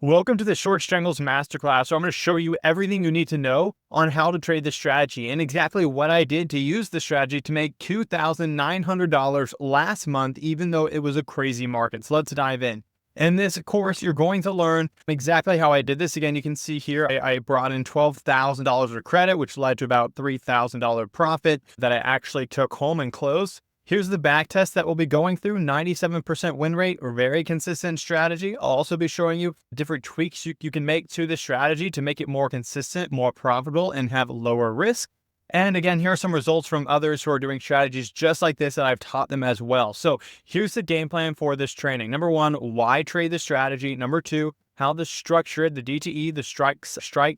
Welcome to the Short Strangles Masterclass, where I'm going to show you everything you need to know on how to trade this strategy and exactly what I did to use the strategy to make $2,900 last month, even though it was a crazy market. So let's dive in. In this course, you're going to learn exactly how I did this. Again, you can see here, I brought in $12,000 of credit, which led to about $3,000 profit that I actually took home and closed. Here's the back test that we'll be going through. 97% win rate, or very consistent strategy. I'll also be showing you different tweaks you can make to the strategy to make it more consistent, more profitable, and have lower risk. And again, here are some results from others who are doing strategies just like this that I've taught them as well. So here's the game plan for this training. Number one, why trade the strategy? Number two, how to structure it, the DTE, the strike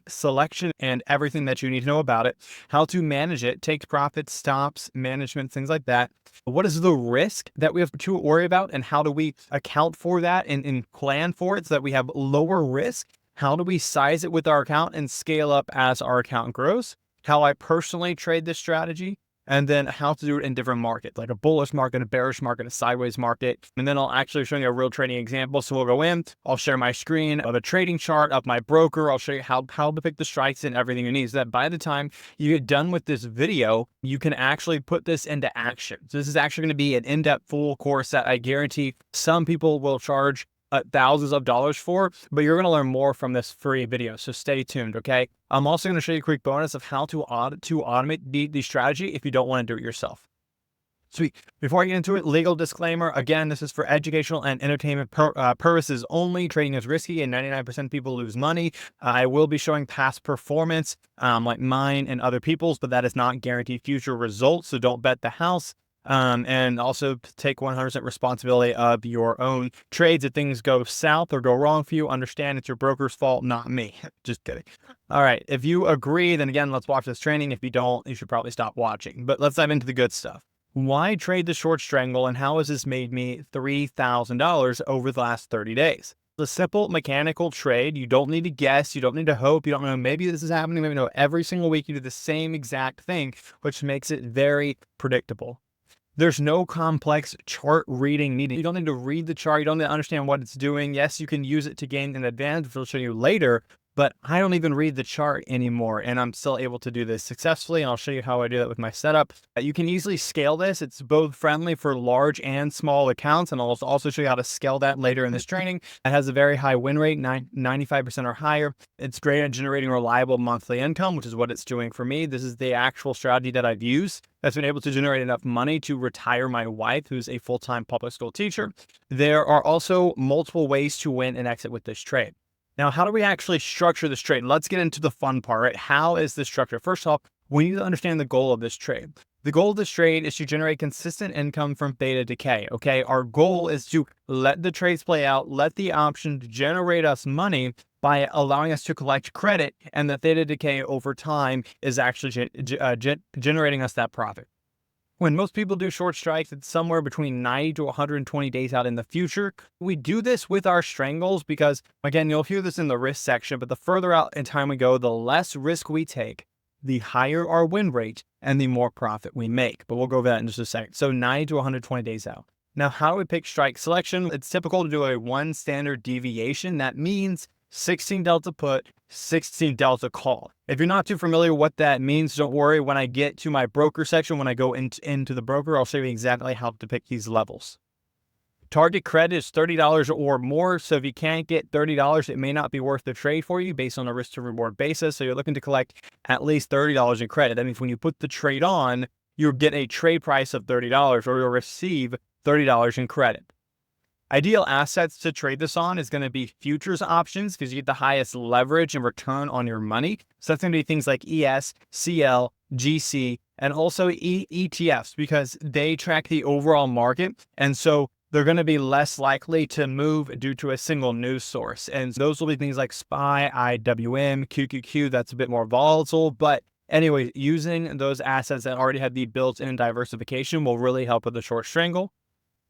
selection, and everything that you need to know about it, how to manage it, take profits, stops, management, things like that. What is the risk that we have to worry about, and how do we account for that and plan for it so that we have lower risk? How do we size it with our account and scale up as our account grows? How I personally trade this strategy, and then how to do it in different markets, like a bullish market, a bearish market, a sideways market. And then I'll actually show you a real trading example. So we'll go in, I'll share my screen of a trading chart of my broker. I'll show you how to pick the strikes and everything you need, so that by the time you get done with this video, you can actually put this into action. So this is actually going to be an in-depth full course that I guarantee some people will charge thousands of dollars for, but you're going to learn more from this free video. So stay tuned. Okay. I'm also going to show you a quick bonus of how to automate the strategy if you don't want to do it yourself. Sweet. Before I get into it, legal disclaimer. Again, this is for educational and entertainment purposes only. Trading is risky and 99% of people lose money. I will be showing past performance, like mine and other people's, but that is not guaranteed future results. So don't bet the house. And also take 100% responsibility of your own trades. If things go south or go wrong for you, understand it's your broker's fault, not me. Just kidding. All right. If you agree, then again, let's watch this training. If you don't, you should probably stop watching. But let's dive into the good stuff. Why trade the short strangle, and how has this made me $3,000 over the last 30 days? It's a simple mechanical trade. You don't need to guess. You don't need to hope. You don't know, maybe this is happening. Maybe no. Every single week you do the same exact thing, which makes it very predictable. There's no complex chart reading needed. You don't need to read the chart. You don't need to understand what it's doing. Yes, you can use it to gain an advantage, which I'll show you later, but I don't even read the chart anymore, and I'm still able to do this successfully. And I'll show you how I do that with my setup. You can easily scale this. It's both friendly for large and small accounts, and I'll also show you how to scale that later in this training. It has a very high win rate, 95% or higher. It's great at generating reliable monthly income, which is what it's doing for me. This is the actual strategy that I've used that's been able to generate enough money to retire my wife, who's a full-time public school teacher. There are also multiple ways to win and exit with this trade. Now, how do we actually structure this trade? Let's get into the fun part, right? How is this structured? First off, we need to understand the goal of this trade. The goal of this trade is to generate consistent income from theta decay, okay? Our goal is to let the trades play out, let the option generate us money by allowing us to collect credit, and the theta decay over time is actually generating us that profit. When most people do short strikes, it's somewhere between 90 to 120 days out in the future. We do this with our strangles because, again, you'll hear this in the risk section, but the further out in time we go, the less risk we take, the higher our win rate, and the more profit we make. But we'll go over that in just a second. So 90 to 120 days out. Now, how do we pick strike selection? It's typical to do a one standard deviation. That means 16 delta put, 16 delta call. If you're not too familiar with what that means, don't worry. When I get to my broker section, when I go into the broker, I'll show you exactly how to pick these levels. Target credit is $30 or more. So if you can't get $30, it may not be worth the trade for you based on a risk to reward basis. So you're looking to collect at least $30 in credit. That means when you put the trade on, you'll get a trade price of $30, or you'll receive $30 in credit. Ideal assets to trade this on is going to be futures options, because you get the highest leverage and return on your money. So that's going to be things like ES, CL, GC, and also ETFs, because they track the overall market. And so they're going to be less likely to move due to a single news source. And those will be things like SPY, IWM, QQQ. That's a bit more volatile. But anyway, using those assets that already have the built-in diversification will really help with the short strangle.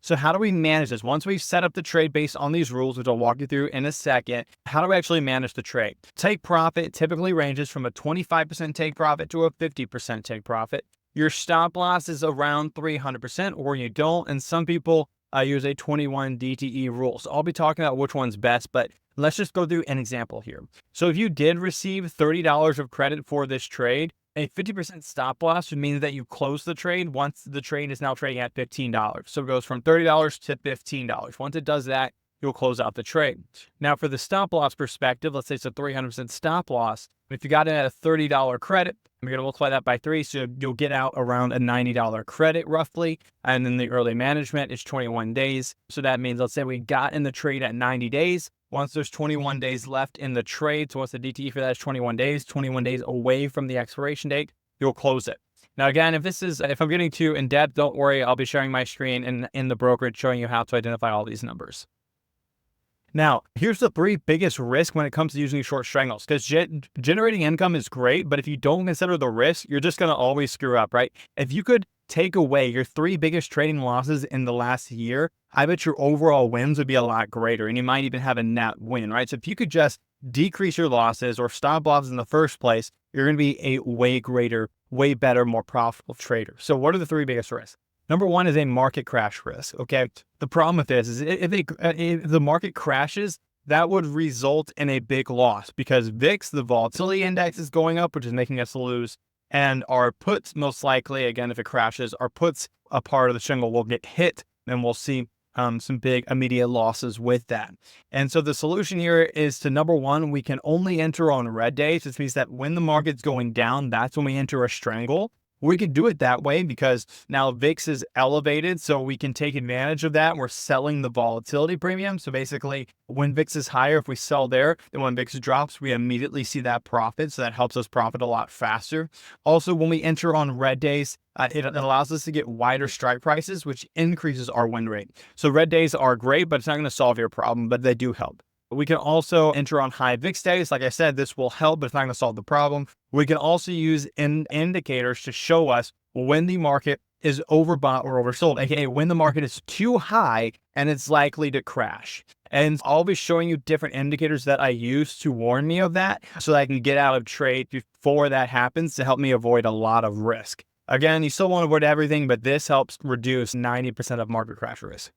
So how do we manage this? Once we've set up the trade based on these rules, which I'll walk you through in a second, how do we actually manage the trade? Take profit typically ranges from a 25% take profit to a 50% take profit. Your stop loss is around 300%, or you don't. And some people use a 21 DTE rule. So I'll be talking about which one's best, but let's just go through an example here. So if you did receive $30 of credit for this trade, a 50% stop loss would mean that you close the trade once the trade is now trading at $15. So it goes from $30 to $15. Once it does that, you'll close out the trade. Now for the stop loss perspective, let's say it's a 300% stop loss. If you got it at a $30 credit, we're going to multiply that by 3, so you'll get out around a $90 credit roughly. And then the early management is 21 days. So that means, let's say we got in the trade at 90 days. Once there's 21 days left in the trade, so once the DTE for that is 21 days away from the expiration date, you'll close it. Now, again, if I'm getting too in depth, don't worry. I'll be sharing my screen in the brokerage showing you how to identify all these numbers. Now, here's the 3 biggest risks when it comes to using short strangles, because generating income is great, but if you don't consider the risk, you're just going to always screw up, right? If you could take away your 3 biggest trading losses in the last year, I bet your overall wins would be a lot greater, and you might even have a net win, right? So if you could just decrease your losses or stop losses in the first place, you're going to be a way greater, way better, more profitable trader. So what are the 3 biggest risks? Number 1 is a market crash risk, okay? The problem with this is if the market crashes, that would result in a big loss because VIX, the volatility index, is going up, which is making us lose. And our puts, most likely, again, if it crashes, our puts, a part of the shingle, will get hit, and we'll see some big immediate losses with that. And so the solution here is to, number 1, we can only enter on red days. This means that when the market's going down, that's when we enter a strangle. We can do it that way because now VIX is elevated, so we can take advantage of that. We're selling the volatility premium. So basically, when VIX is higher, if we sell there, then when VIX drops, we immediately see that profit. So that helps us profit a lot faster. Also, when we enter on red days, it allows us to get wider strike prices, which increases our win rate. So red days are great, but it's not going to solve your problem, but they do help. We can also enter on high VIX days. Like I said, this will help, but it's not going to solve the problem. We can also use indicators to show us when the market is overbought or oversold, aka when the market is too high and it's likely to crash. And I'll be showing you different indicators that I use to warn me of that so that I can get out of trade before that happens to help me avoid a lot of risk. Again, you still want to avoid everything, but this helps reduce 90% of market crash risk.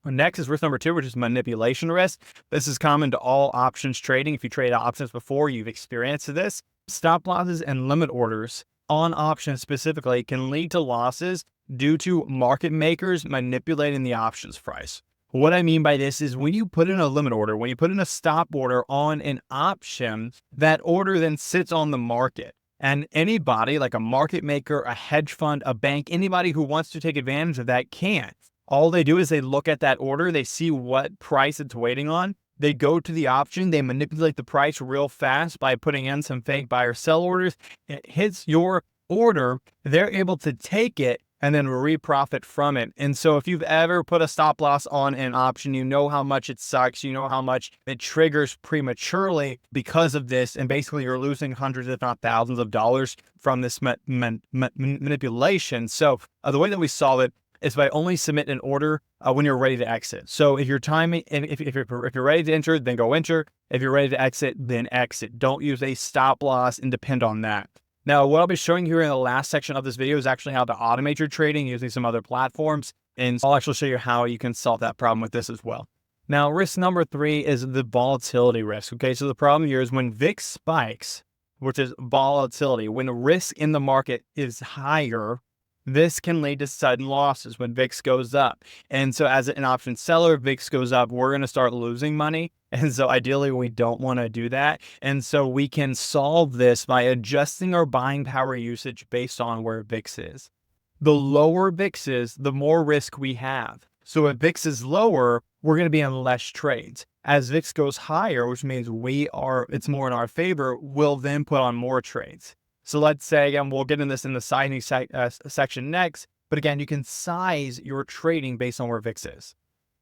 Next is risk number 2, which is manipulation risk. This is common to all options trading. If you traded options before, you've experienced this. Stop losses and limit orders on options specifically can lead to losses due to market makers manipulating the options price. What I mean by this is when you put in a limit order, when you put in a stop order on an option, that order then sits on the market. And anybody like a market maker, a hedge fund, a bank, anybody who wants to take advantage of that can. All they do is they look at that order, they see what price it's waiting on, they go to the option, they manipulate the price real fast by putting in some fake buy or sell orders. It hits your order, they're able to take it and then re-profit from it. And so if you've ever put a stop loss on an option, you know how much it sucks, you know how much it triggers prematurely because of this, and basically you're losing hundreds if not thousands of dollars from this manipulation. So the way that we solve it is by only submit an order when you're ready to exit. So if you're timing, if you're ready to enter, then go enter. If you're ready to exit, then exit. Don't use a stop loss and depend on that. Now, what I'll be showing you here in the last section of this video is actually how to automate your trading using some other platforms. And I'll actually show you how you can solve that problem with this as well. Now, risk number 3 is the volatility risk. Okay, so the problem here is when VIX spikes, which is volatility, when risk in the market is higher, this can lead to sudden losses when VIX goes up. And so as an option seller, VIX goes up, we're going to start losing money. And so ideally, we don't want to do that. And so we can solve this by adjusting our buying power usage based on where VIX is. The lower VIX is, the more risk we have. So if VIX is lower, we're going to be in less trades. As VIX goes higher, which means it's more in our favor, we'll then put on more trades. So let's say, again, we'll get in this in the sizing section next, but again, you can size your trading based on where VIX is.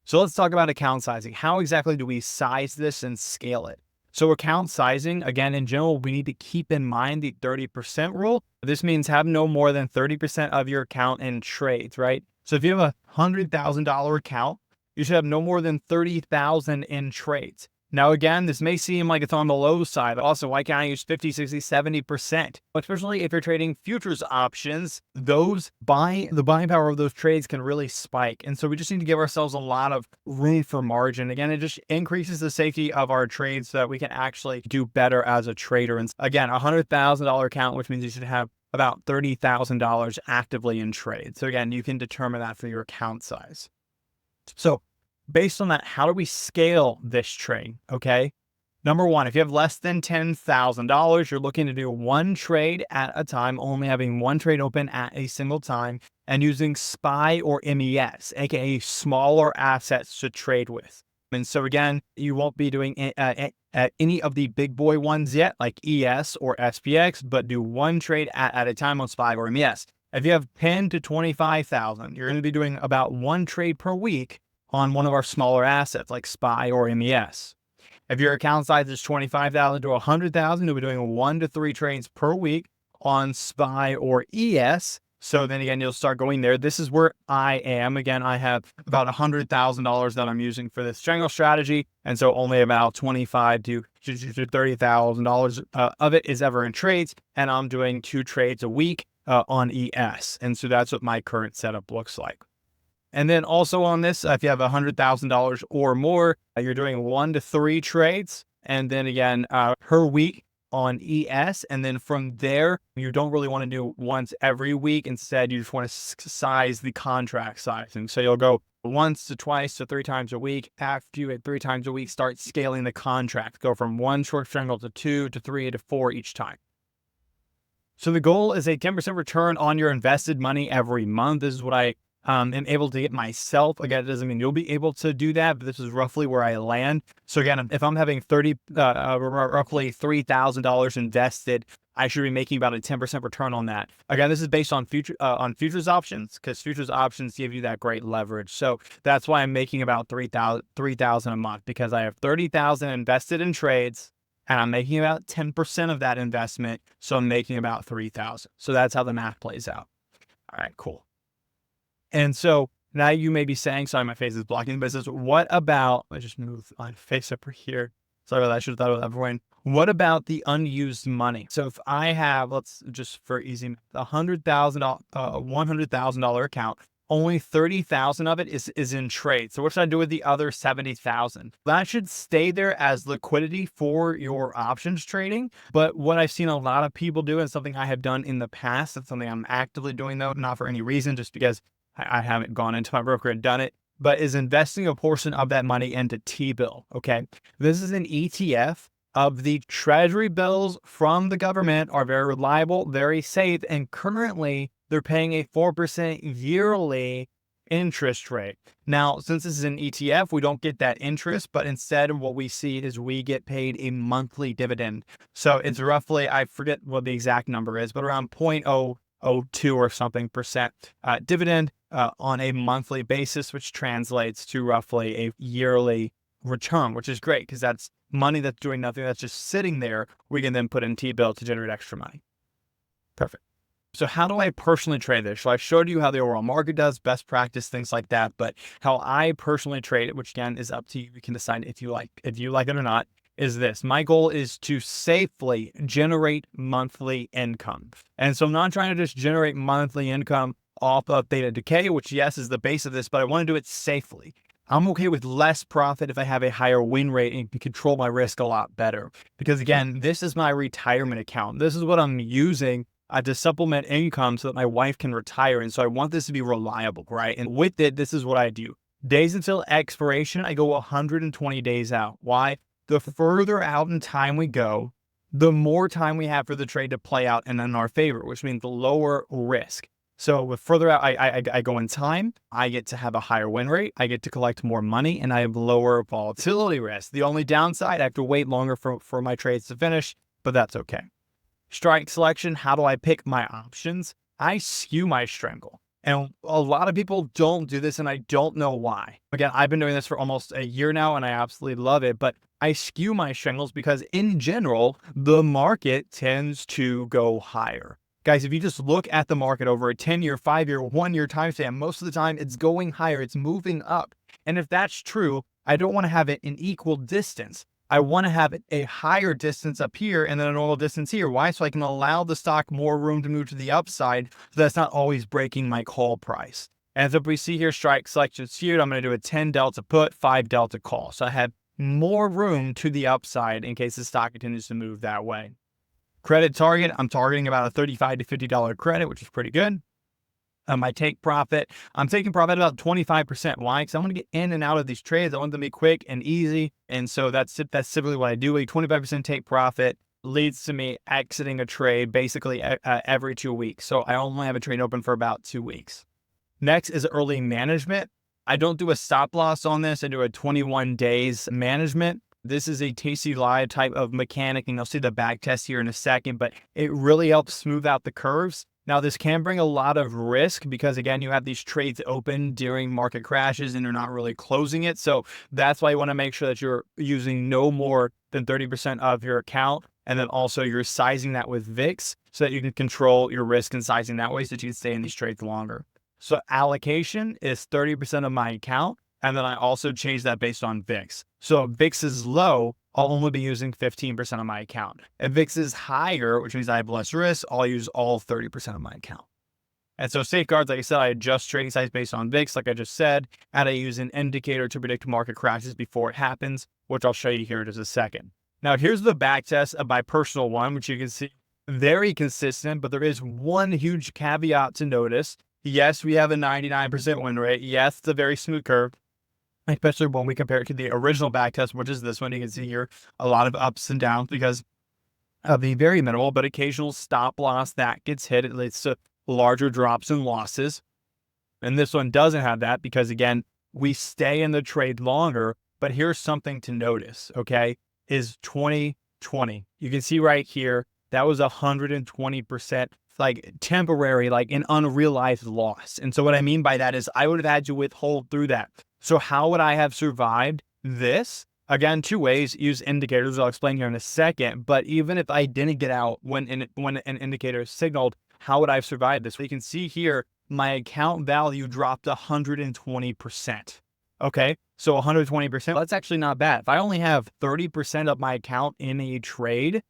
So let's talk about account sizing. How exactly do we size this and scale it? So account sizing, again, in general, we need to keep in mind the 30% rule. This means have no more than 30% of your account in trades, right? So if you have a $100,000 account, you should have no more than 30,000 in trades. Now, again, this may seem like it's on the low side. Also, why can't I use 50, 60, 70%? Especially if you're trading futures options, the buying power of those trades can really spike. And so we just need to give ourselves a lot of room for margin. Again, it just increases the safety of our trades so that we can actually do better as a trader. And again, $100,000 account, which means you should have about $30,000 actively in trade. So again, you can determine that for your account size. So based on that, how do we scale this trade? Okay. Number one, if you have less than $10,000, you're looking to do one trade at a time, only having one trade open at a single time, and using SPY or MES, aka smaller assets to trade with. And so again, you won't be doing any of the big boy ones yet, like ES or SPX, but do one trade at a time on SPY or MES. If you have 10 to 25,000, you're going to be doing about one trade per week on one of our smaller assets like SPY or MES. If your account size is 25,000 to 100,000, you'll be doing 1 to 3 trades per week on SPY or ES. So then again, you'll start going there. This is where I am. Again, I have about $100,000 that I'm using for this Strangle strategy. And so only about $25,000 to $30,000 of it is ever in trades. And I'm doing 2 trades a week on ES. And so that's what my current setup looks like. And then also on this, if you have $100,000 or more, you're doing 1 to 3 trades. And then again, per week on ES. And then from there, you don't really want to do once every week. Instead, you just want to size the contract sizing. So you'll go once to twice to 3 times a week. After you hit 3 times a week, start scaling the contract. Go from 1 short strangle to 2 to 3 to 4 each time. So the goal is a 10% return on your invested money every month. This is what I am able to get myself. Again, it doesn't mean you'll be able to do that, but this is roughly where I land. So again, if I'm having roughly $3,000 invested, I should be making about a 10% return on that. Again, this is based on futures options, because futures options give you that great leverage. So that's why I'm making about $3,000 a month, because I have $30,000 invested in trades, and I'm making about 10% of that investment. So I'm making about $3,000. So that's how the math plays out. All right, cool. And so now you may be saying, sorry, my face is blocking the business. What about, I just moved my face over here. Sorry about that. I should have thought of that beforehand. What about the unused money? So if I have, let's just for easy, $100,000 account, only 30,000 of it is in trade. So what should I do with the other 70,000? That should stay there as liquidity for your options trading. But what I've seen a lot of people do, and something I have done in the past, it's something I'm actively doing though, not for any reason, just because I haven't gone into my broker and done it, but is investing a portion of that money into T-bill. Okay. This is an ETF of the treasury bills from the government, are very reliable, very safe. And currently they're paying a 4% yearly interest rate. Now, since this is an ETF, we don't get that interest, but instead what we see is we get paid a monthly dividend. So it's roughly, I forget what the exact number is, but around 0.002 or something percent dividend on a monthly basis, which translates to roughly a yearly return, which is great because that's money that's doing nothing, that's just sitting there. We can then put in T-bill to generate extra money. Perfect. So how do I personally trade this? So I showed you how the overall market does, best practice, things like that. But how I personally trade it, which again is up to you, you can decide if you like it or not, is this. My goal is to safely generate monthly income. And so I'm not trying to just generate monthly income off of theta decay, which yes is the base of this, but I want to do it safely. I'm okay with less profit if I have a higher win rate and can control my risk a lot better. Because again, this is my retirement account. This is what I'm using to supplement income so that my wife can retire. And so I want this to be reliable, right? And with it, this is what I do. Days until expiration, I go 120 days out. Why? The further out in time we go, the more time we have for the trade to play out and in our favor, which means the lower risk. So with further out, I go in time, I get to have a higher win rate, I get to collect more money, and I have lower volatility risk. The only downside, I have to wait longer for my trades to finish, but that's okay. Strike selection, how do I pick my options? I skew my Strangle. And a lot of people don't do this, and I don't know why. Again, I've been doing this for almost a year now, and I absolutely love it, but I skew my Strangles because in general, the market tends to go higher. Guys, if you just look at the market over a 10-year, 5-year, 1-year time span, most of the time it's going higher, it's moving up. And if that's true, I don't want to have it in equal distance. I want to have a higher distance up here and then a normal distance here. Why? So I can allow the stock more room to move to the upside, so that's not always breaking my call price. And so if we see here, strike selection skewed, I'm going to do a 10 delta put, 5 delta call. So I have more room to the upside in case the stock continues to move that way. Credit target, I'm targeting about a $35 to $50 credit, which is pretty good. My take profit, I'm taking profit about 25%. Why? Because I want to get in and out of these trades. I want them to be quick and easy. And so that's typically what I do. A 25% take profit leads to me exiting a trade basically every 2 weeks. So I only have a trade open for about 2 weeks. Next is early management. I don't do a stop loss on this. I do a 21 days management. This is a TLDR type of mechanic, and you'll see the back test here in a second, but it really helps smooth out the curves. Now, this can bring a lot of risk because, again, you have these trades open during market crashes and you're not really closing it. So that's why you want to make sure that you're using no more than 30% of your account. And then also you're sizing that with VIX so that you can control your risk and sizing that way so that you can stay in these trades longer. So allocation is 30% of my account. And then I also change that based on VIX. So if VIX is low, I'll only be using 15% of my account. If VIX is higher, which means I have less risk, I'll use all 30% of my account. And so safeguards, like I said, I adjust trading size based on VIX, like I just said, and I use an indicator to predict market crashes before it happens, which I'll show you here in just a second. Now, here's the back test of my personal one, which you can see very consistent, but there is one huge caveat to notice. Yes, we have a 99% win rate. Yes, it's a very smooth curve, especially when we compare it to the original backtest, which is this one. You can see here a lot of ups and downs because of the very minimal but occasional stop loss that gets hit. It leads to larger drops and losses. And this one doesn't have that because, again, we stay in the trade longer. But here's something to notice, okay, is 2020. You can see right here, that was 120% like temporary, like an unrealized loss. And so what I mean by that is I would have had to withhold through that. So how would I have survived this? Again, 2 ways. Use indicators. I'll explain here in a second. But even if I didn't get out when an indicator signaled, how would I have survived this? You can see here, my account value dropped 120%. Okay, so 120%, that's actually not bad. If I only have 30% of my account in a trade,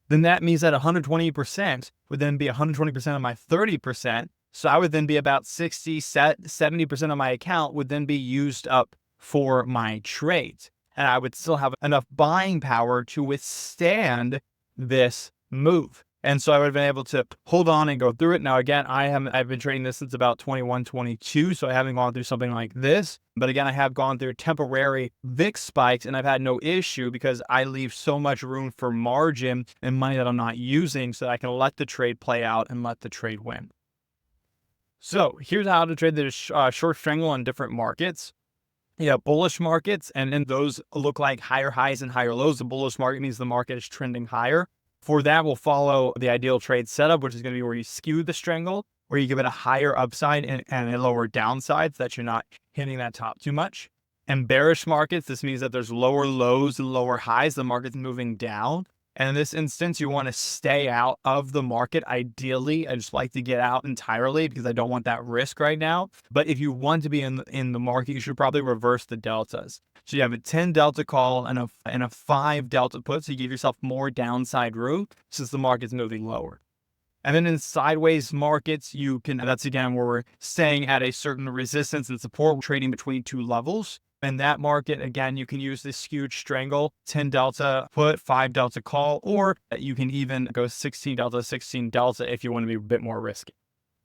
then that means that 120% would then be 120% of my 30%. So I would then be about 70% of my account would then be used up for my trades. And I would still have enough buying power to withstand this move. And so I would have been able to hold on and go through it. Now, again, I've been trading this since about 21, 22. So I haven't gone through something like this. But again, I have gone through temporary VIX spikes and I've had no issue because I leave so much room for margin and money that I'm not using so that I can let the trade play out and let the trade win. So here's how to trade the short strangle on different markets. Yeah, bullish markets, and then those look like higher highs and higher lows. The bullish market means the market is trending higher. For that, we'll follow the ideal trade setup, which is going to be where you skew the strangle, where you give it a higher upside and a lower downside so that you're not hitting that top too much. And bearish markets, this means that there's lower lows and lower highs. The market's moving down. And in this instance, you want to stay out of the market. Ideally, I just like to get out entirely because I don't want that risk right now. But if you want to be in the market, you should probably reverse the deltas. So you have a 10 delta call and a 5 delta put. So you give yourself more downside room since the market's moving lower. And then in sideways markets, that's again where we're staying at a certain resistance and support, trading between 2 levels. In that market, again, you can use this skewed strangle, 10 delta put, 5 delta call, or you can even go 16 delta, 16 delta if you want to be a bit more risky.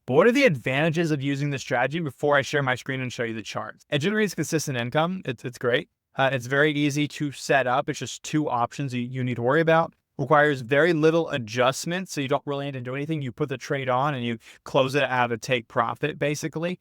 But what are the advantages of using this strategy before I share my screen and show you the charts? It generates consistent income. It's great. It's very easy to set up. It's just 2 options you need to worry about. Requires very little adjustment, so you don't really need to do anything. You put the trade on and you close it out of take profit, basically.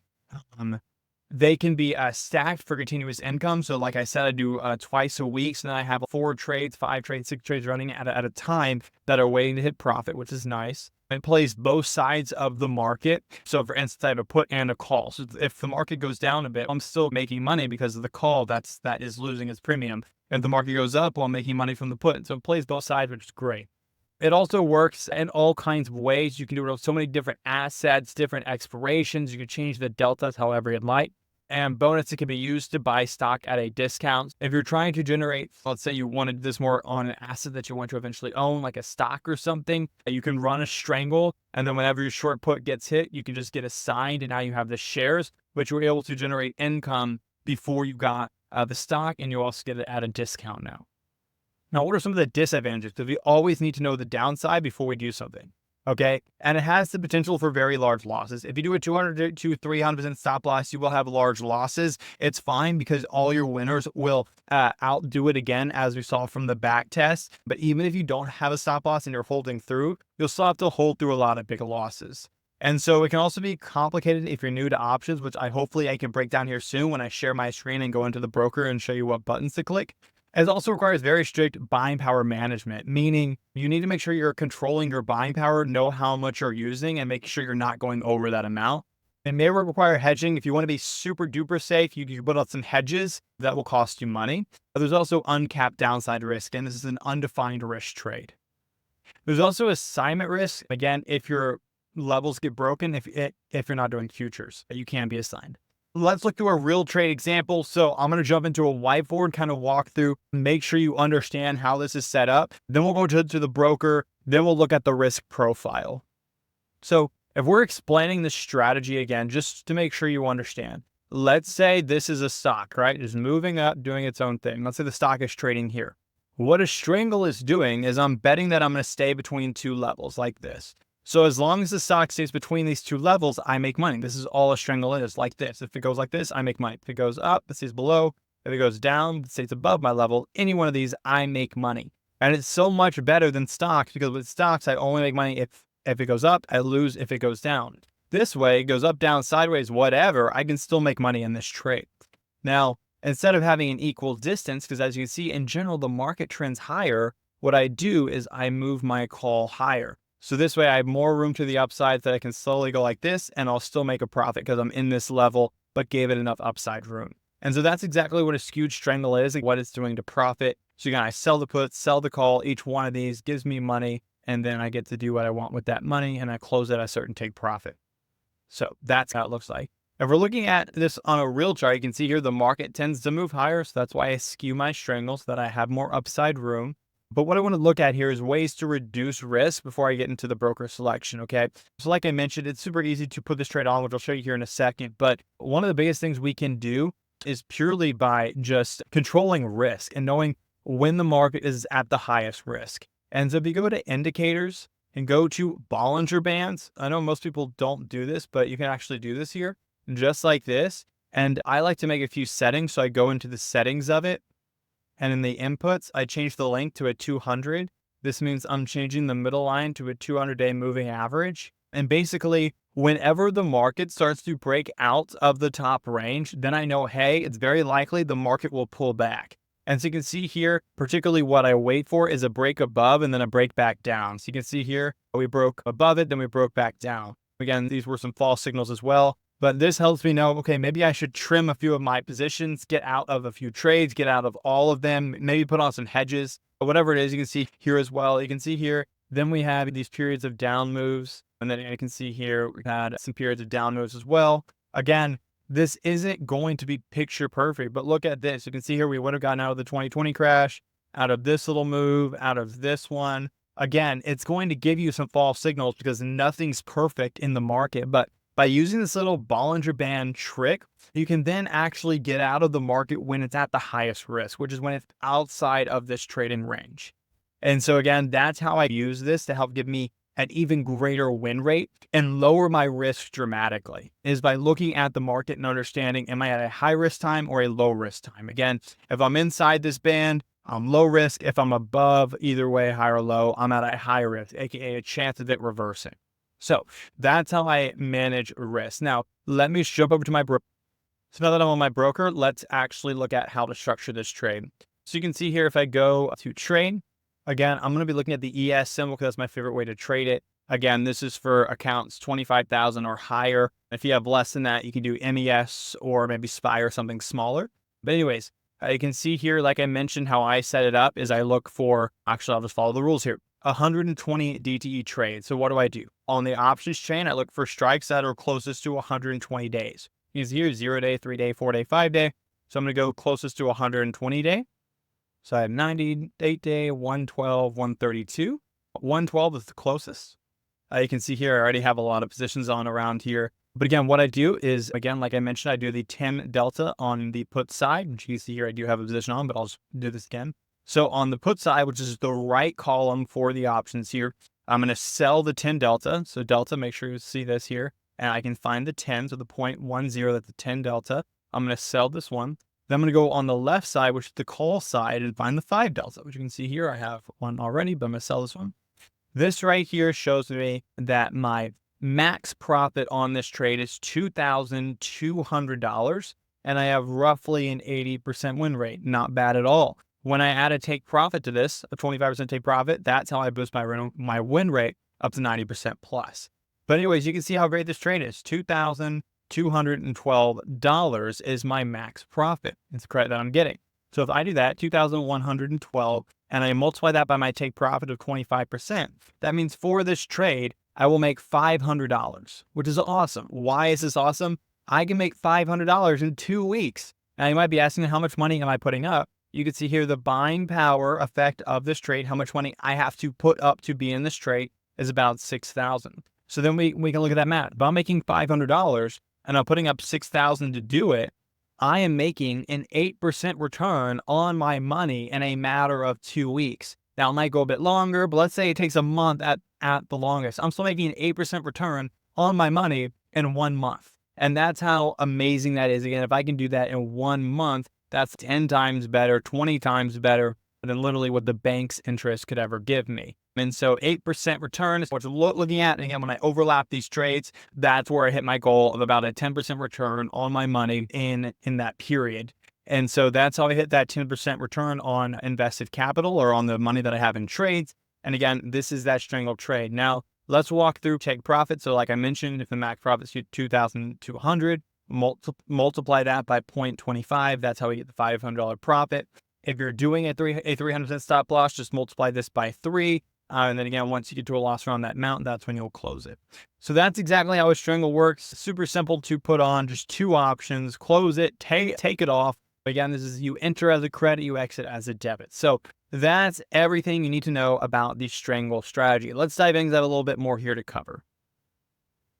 They can be stacked for continuous income. So like I said, I do twice a week. So then I have 4 trades, 5 trades, 6 trades running at a time that are waiting to hit profit, which is nice. It plays both sides of the market. So for instance, I have a put and a call. So if the market goes down a bit, I'm still making money because of the call that is losing its premium. If the market goes up, well, I'm making money from the put. So it plays both sides, which is great. It also works in all kinds of ways. You can do it with so many different assets, different expirations. You can change the deltas however you'd like. And bonus, it can be used to buy stock at a discount. If you're trying to generate, let's say you wanted this more on an asset that you want to eventually own, like a stock or something, you can run a strangle. And then whenever your short put gets hit, you can just get assigned. And now you have the shares, which you're able to generate income before you got the stock. And you also get it at a discount now. Now, what are some of the disadvantages? Because we always need to know the downside before we do something. Okay. And it has the potential for very large losses. If you do a 200 to 300% stop loss, you will have large losses. It's fine because all your winners will outdo it again, as we saw from the back test. But even if you don't have a stop loss and you're holding through, you'll still have to hold through a lot of big losses. And so it can also be complicated if you're new to options, which hopefully I can break down here soon when I share my screen and go into the broker and show you what buttons to click. It also requires very strict buying power management, meaning you need to make sure you're controlling your buying power, know how much you're using, and make sure you're not going over that amount. It may require hedging. If you want to be super duper safe, you can put out some hedges that will cost you money. But there's also uncapped downside risk, and this is an undefined risk trade. There's also assignment risk. Again, if your levels get broken, if you're not doing futures, you can be assigned. Let's look through a real trade example. So I'm going to jump into a whiteboard, kind of walk through, make sure you understand how this is set up. Then we'll go to the broker. Then we'll look at the risk profile. So if we're explaining the strategy again, just to make sure you understand, let's say this is a stock, right? It's moving up, doing its own thing. Let's say the stock is trading here. What a strangle is doing is I'm betting that I'm going to stay between two levels like this. So as long as the stock stays between these two levels, I make money. This is all a strangle is, like this. If it goes like this, I make money. If it goes up, it stays below. If it goes down, it stays above my level. Any one of these, I make money. And it's so much better than stocks because with stocks, I only make money if it goes up, I lose if it goes down. This way, it goes up, down, sideways, whatever, I can still make money in this trade. Now, instead of having an equal distance, because as you can see, in general, the market trends higher, what I do is I move my call higher. So this way I have more room to the upside that I can slowly go like this and I'll still make a profit because I'm in this level, but gave it enough upside room. And so that's exactly what a skewed strangle is and what it's doing to profit. So again, I sell the put, sell the call. Each one of these gives me money and then I get to do what I want with that money and I close at a certain take profit. So that's how it looks like. If we're looking at this on a real chart, you can see here the market tends to move higher. So that's why I skew my strangle so that I have more upside room. But what I want to look at here is ways to reduce risk before I get into the broker selection, okay? So like I mentioned, it's super easy to put this trade on, which I'll show you here in a second. But one of the biggest things we can do is purely by just controlling risk and knowing when the market is at the highest risk. And so if you go to indicators and go to Bollinger Bands, I know most people don't do this, but you can actually do this here, just like this. And I like to make a few settings. So I go into the settings of it. And in the inputs, I change the length to a 200. This means I'm changing the middle line to a 200-day moving average. And basically, whenever the market starts to break out of the top range, then I know, hey, it's very likely the market will pull back. And so you can see here, particularly what I wait for is a break above and then a break back down. So you can see here, we broke above it, then we broke back down. Again, these were some false signals as well. But this helps me know, okay, maybe I should trim a few of my positions, get out of a few trades, get out of all of them, maybe put on some hedges, but whatever it is, you can see here as well. You can see here, then we have these periods of down moves. And then you can see here, we've had some periods of down moves as well. Again, this isn't going to be picture perfect, but look at this. You can see here, we would have gotten out of the 2020 crash, out of this little move, out of this one. Again, it's going to give you some false signals because nothing's perfect in the market, but by using this little Bollinger Band trick, you can then actually get out of the market when it's at the highest risk, which is when it's outside of this trading range. And so again, that's how I use this to help give me an even greater win rate and lower my risk dramatically, is by looking at the market and understanding, am I at a high risk time or a low risk time? Again, if I'm inside this band, I'm low risk. If I'm above, either way, high or low, I'm at a high risk, aka a chance of it reversing. So that's how I manage risk. Now, let me jump over to my broker. So now that I'm on my broker, let's actually look at how to structure this trade. So you can see here, if I go to trade, again, I'm going to be looking at the ES symbol because that's my favorite way to trade it. Again, this is for accounts 25,000 or higher. If you have less than that, you can do MES or maybe SPY or something smaller. But anyways, you can see here, like I mentioned, how I set it up is I look for, actually, I'll just follow the rules here. 120 DTE trades. So what do? On the options chain, I look for strikes that are closest to 120 days. You can see here 0 day, 3 day, 4 day, 5 day. So I'm going to go closest to 120 day. So I have 98 day, 112, 132. 112 is the closest. You can see here, I already have a lot of positions on around here. But again, what I do is, again, like I mentioned, I do the 10 delta on the put side, which you can see here, I do have a position on, but I'll just do this again. So on the put side, which is the right column for the options here, I'm going to sell the 10 delta. So delta, make sure you see this here. And I can find the 10, so the 0.10, that's the 10 delta. I'm going to sell this one. Then I'm going to go on the left side, which is the call side, and find the 5 delta, which you can see here. I have one already, but I'm going to sell this one. This right here shows me that my max profit on this trade is $2,200, and I have roughly an 80% win rate. Not bad at all. When I add a take profit to this, a 25% take profit, that's how I boost my win rate up to 90% plus. But anyways, you can see how great this trade is. $2,212 is my max profit. It's the credit that I'm getting. So if I do that, 2,112, and I multiply that by my take profit of 25%, that means for this trade, I will make $500, which is awesome. Why is this awesome? I can make $500 in 2 weeks. Now you might be asking, how much money am I putting up? You can see here the buying power effect of this trade, how much money I have to put up to be in this trade is about $6,000. So then we can look at that math. If I'm making $500 and I'm putting up $6,000 to do it, I am making an 8% return on my money in a matter of 2 weeks. Now it might go a bit longer, but let's say it takes a month at the longest. I'm still making an 8% return on my money in 1 month. And that's how amazing that is. Again, if I can do that in 1 month, that's 10 times better, 20 times better than literally what the bank's interest could ever give me. And so 8% return is what you're looking at. And again, when I overlap these trades, that's where I hit my goal of about a 10% return on my money in that period. And so that's how I hit that 10% return on invested capital, or on the money that I have in trades. And again, this is that Strangle trade. Now let's walk through take profit. So like I mentioned, if the max profit is 2,200, multiply that by 0.25. That's how we get the $500 profit. If you're doing a 300% stop loss, just multiply this by 3. And then again, once you get to a loss around that amount, that's when you'll close it. So that's exactly how a Strangle works. Super simple to put on, just 2 options, close it, take it off. Again, this is you enter as a credit, you exit as a debit. So that's everything you need to know about the Strangle strategy. Let's dive in, because I have a little bit more here to cover.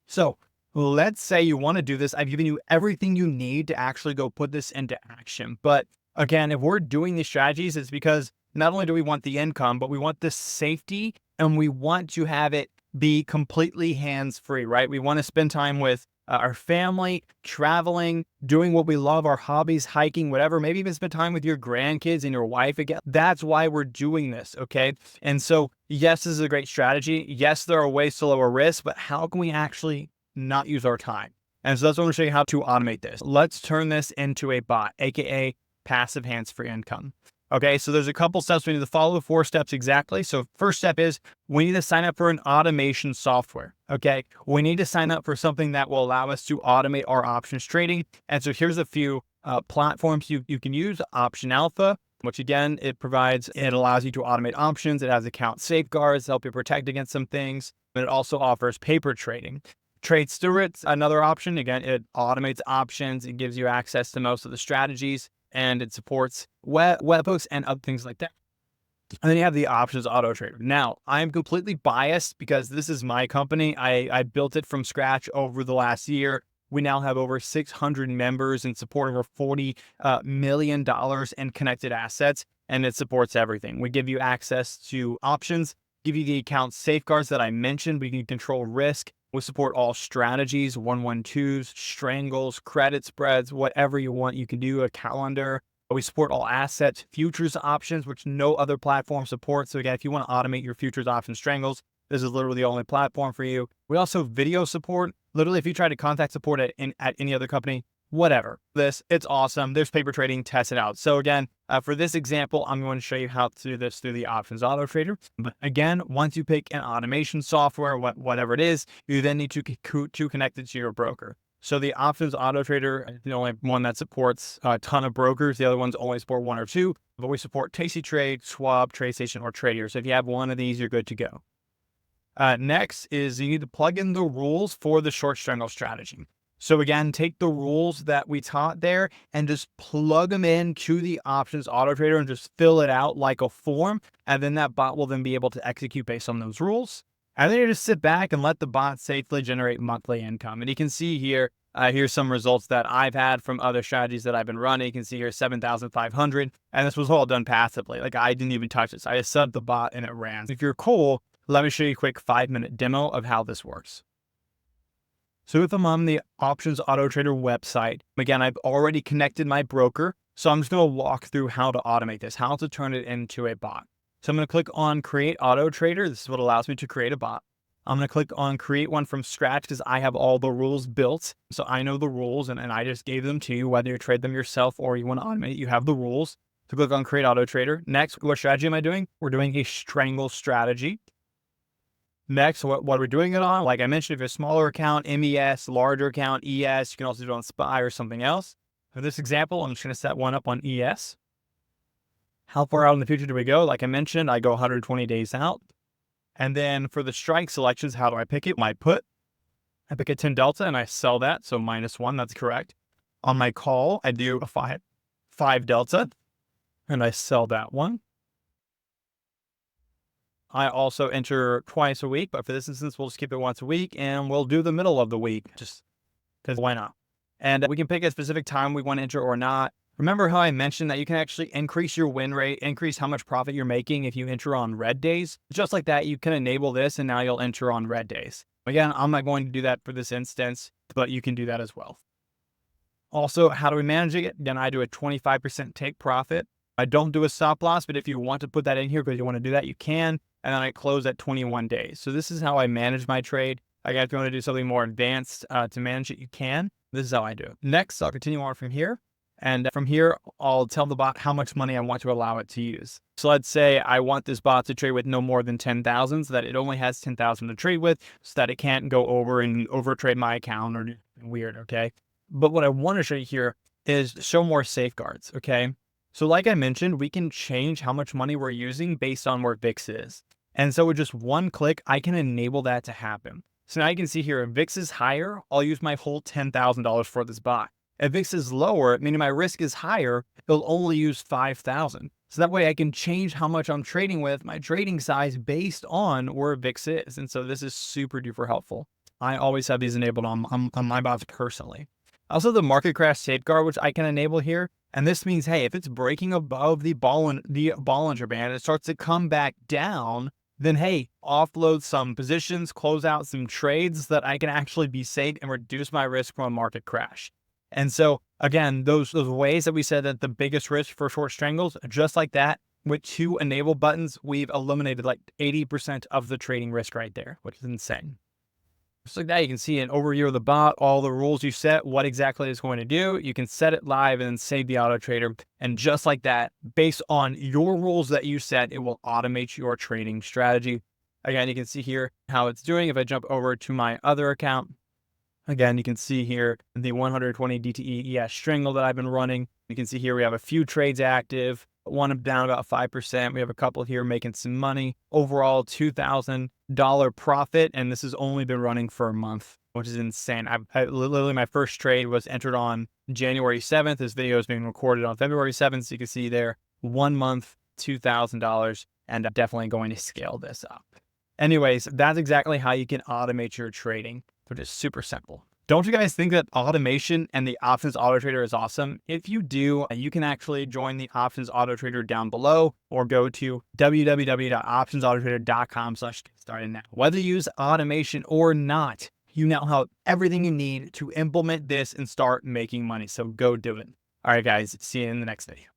So let's say you want to do this. I've given you everything you need to actually go put this into action. But again, if we're doing these strategies, it's because not only do we want the income, but we want the safety, and we want to have it be completely hands-free, right? We want to spend time with our family, traveling, doing what we love, our hobbies, hiking, whatever, maybe even spend time with your grandkids and your wife again. That's why we're doing this, okay? And so, yes, this is a great strategy. Yes, there are ways to lower risk, but how can we actually not use our time? And so that's what I'm going to show you how to automate this. Let's turn this into a bot, aka passive hands-free income. Okay, so there's a couple steps we need to follow, 4 steps exactly. So first step is we need to sign up for an automation software. Okay, we need to sign up for something that will allow us to automate our options trading. And so here's a few platforms you can use. Option Alpha, which again, it allows you to automate options. It has account safeguards to help you protect against some things. But it also offers paper trading. Trade Stewards, another option. Again, it automates options. It gives you access to most of the strategies, and it supports webhooks and other things like that. And then you have the Options Auto Trader. Now, I am completely biased because this is my company. I built it from scratch over the last year. We now have over 600 members and support over $40 million in connected assets, and it supports everything. We give you access to options, give you the account safeguards that I mentioned. We can control risk. We support all strategies, 112s, strangles, credit spreads, whatever you want, you can do, a calendar. We support all assets, futures options, which no other platform supports. So again, if you want to automate your futures options strangles, this is literally the only platform for you. We also video support. Literally, if you try to contact support at any other company, whatever. It's awesome. There's paper trading, test it out. So again, for this example, I'm going to show you how to do this through the Options Auto Trader. But again, once you pick an automation software, whatever it is, you then need to connect it to your broker. So the Options Auto Trader is the only one that supports a ton of brokers. The other ones only support 1 or 2, but we support Tastytrade, Schwab, TradeStation, or Tradier. So if you have one of these, you're good to go. Next is you need to plug in the rules for the short strangle strategy. So again, take the rules that we taught there and just plug them into the options auto trader and just fill it out like a form. And then that bot will then be able to execute based on those rules. And then you just sit back and let the bot safely generate monthly income. And you can see here, here's some results that I've had from other strategies that I've been running. You can see here 7,500. And this was all done passively. Like I didn't even touch this. I just subbed the bot and it ran. If you're cool, let me show you a quick 5-minute demo of how this works. So if I'm on the Options Auto Trader website, again, I've already connected my broker. So I'm just going to walk through how to automate this, how to turn it into a bot. So I'm going to click on Create Auto Trader. This is what allows me to create a bot. I'm going to click on Create One from Scratch because I have all the rules built. So I know the rules and I just gave them to you, whether you trade them yourself or you want to automate it, you have the rules. So click on Create Auto Trader. Next, what strategy am I doing? We're doing a Strangle strategy. Next, what we're doing it on, like I mentioned, if you're a smaller account, MES, larger account, ES, you can also do it on SPY or something else. For this example, I'm just going to set one up on ES. How far out in the future do we go? Like I mentioned, I go 120 days out. And then for the strike selections, how do I pick it? My put, I pick a 10 delta and I sell that. So -1, that's correct. On my call, I do a 5 delta and I sell that one. I also enter twice a week, but for this instance, we'll just keep it once a week and we'll do the middle of the week just because why not? And we can pick a specific time we want to enter or not. Remember how I mentioned that you can actually increase your win rate, increase how much profit you're making if you enter on red days. Just like that, you can enable this and now you'll enter on red days. Again, I'm not going to do that for this instance, but you can do that as well. Also, how do we manage it? Then I do a 25% take profit. I don't do a stop loss, but if you want to put that in here because you want to do that, you can. And then I close at 21 days. So this is how I manage my trade. Again, if you want to do something more advanced to manage it, you can. This is how I do it. Next, I'll continue on from here. And from here, I'll tell the bot how much money I want to allow it to use. So let's say I want this bot to trade with no more than 10,000 so that it only has 10,000 to trade with so that it can't go over and overtrade my account or do something weird, okay? But what I want to show you here is show more safeguards, okay? So like I mentioned, we can change how much money we're using based on where VIX is. And so with just one click, I can enable that to happen. So now you can see here, if VIX is higher, I'll use my whole $10,000 for this bot. If VIX is lower, meaning my risk is higher, it'll only use 5,000. So that way I can change how much I'm trading with my trading size based on where VIX is. And so this is super duper helpful. I always have these enabled on my bots personally. Also the market crash safeguard, which I can enable here. And this means, hey, if it's breaking above the Bollinger Band, it starts to come back down, then hey, offload some positions, close out some trades that I can actually be safe and reduce my risk from a market crash. And so again, those ways that we said that the biggest risk for short strangles, just like that, with 2 enable buttons, we've eliminated like 80% of the trading risk right there, which is insane. Just like that, you can see an overview of the bot, all the rules you set, what exactly it's going to do. You can set it live and then save the auto trader. And just like that, based on your rules that you set, it will automate your trading strategy. Again, you can see here how it's doing. If I jump over to my other account, again, you can see here the 120 DTE ES Strangle that I've been running. You can see here we have a few trades active, one down about 5%. We have a couple here making some money. Overall, $2,000 profit, and this has only been running for a month, which is insane. I literally, my first trade was entered on January 7th. This video is being recorded on February 7th, so you can see there, 1 month, $2,000, and I'm definitely going to scale this up. Anyways, that's exactly how you can automate your trading, which is super simple. Don't you guys think that automation and the Options Auto Trader is awesome? If you do, you can actually join the Options Auto Trader down below or go to www.optionsautotrader.com/get-started now. Whether you use automation or not, you now have everything you need to implement this and start making money. So go do it. All right, guys, see you in the next video.